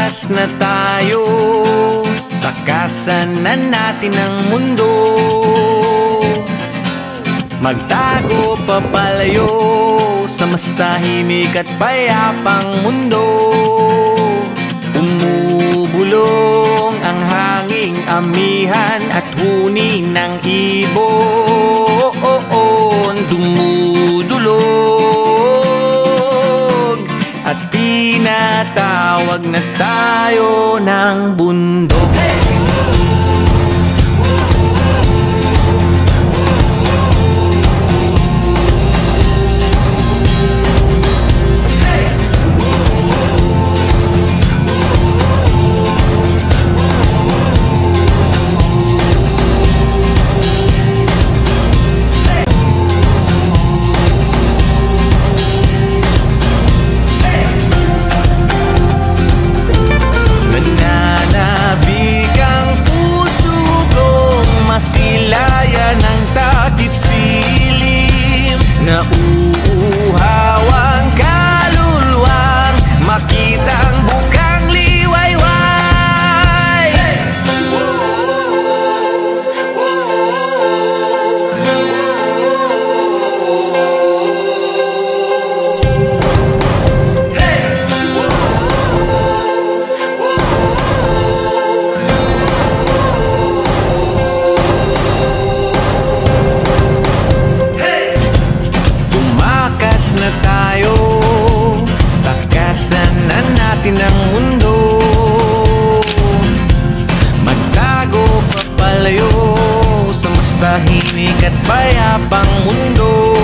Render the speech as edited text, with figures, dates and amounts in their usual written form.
Tumakas na tayo, takasan na natin ang mundo. Magtago papalayo sa mas tahimik at payapang mundo. Umubulong ang hanging amihan at huni ng ibon. Dumudulog at tinatawag na tayo ng bundok. Masilayan ng takip silim, nauuhaw ang kaluluwang makitang bukang liwayway. Na tayo, takasan na natin ang mundo. Magtago papalayo sa mas tahimik at payapang mundo.